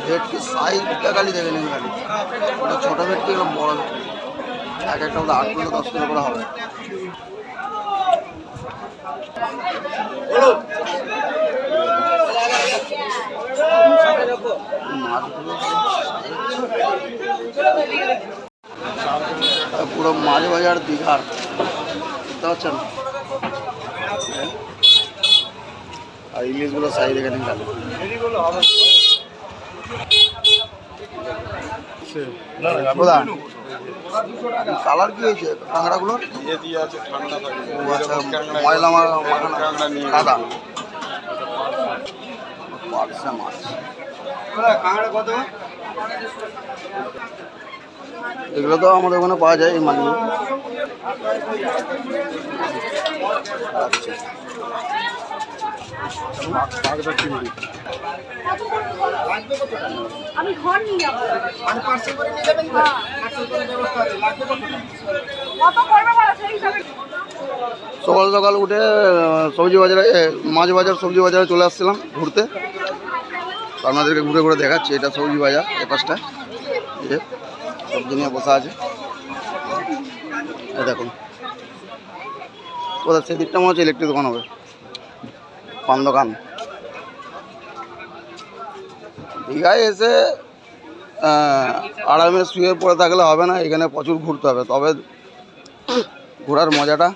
ভেটকি সাইজটা খালি দেখে নিন খালি, ছোটো ভেটকি এবং বড় ভেটকি এক একটা মধ্যে 8 কিলো 10 কিলো করে হবে। পুরো মাছ বাজার দীঘার বুঝতে পারছেন। আর ইলিশগুলো সাইজ এখানে খালি কালার কি হয়েছে কাঁকড়াগুলো? ময়লা কাদা পার্সা মাছ। এগুলো তো আমাদের ওখানে পাওয়া যায় এই মাছগুলো। সকাল সকাল উঠে সবজি বাজারে মাছ বাজার সবজি বাজারে চলে আসছিলাম ঘুরতে। আপনাদেরকে ঘুরে ঘুরে দেখাচ্ছি। এটা সবজি বাজার, এ পাশটা সবজি নিয়ে বসা আছে। দেখুন কোথায় সেদিকটা মনে হচ্ছে ইলেকট্রিক দোকান হবে, পান দোকান। দীঘায় এসে আরামে শুয়ে পড়ে থাকলে হবে না, এখানে প্রচুর ঘুরতে হবে, তবে ঘোরার মজাটা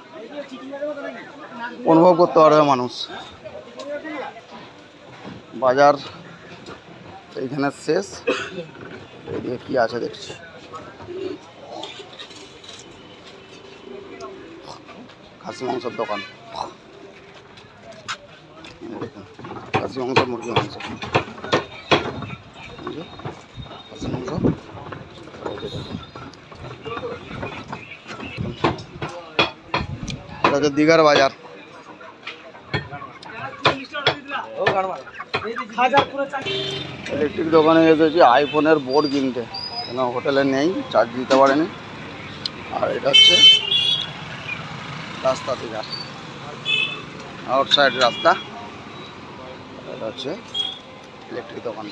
অনুভব করতে পারবে মানুষ। বাজার এইখানে শেষ, এদিকে কি আছে দেখছি। খাসি মাংসের দোকান, খাসি মাংস মুরগি মাংস, খাসি মাংস। এটা হচ্ছে দীঘার বাজার। ইলেকট্রিক দোকানে এসেছি আইফোনের বোর্ড কিনতে, কেন হোটেলে নেই, চার্জ দিতে পারেনি। আর এটা হচ্ছে রাস্তা দীঘার আউটসাইড রাস্তা, এটা হচ্ছে ইলেকট্রিক দোকান।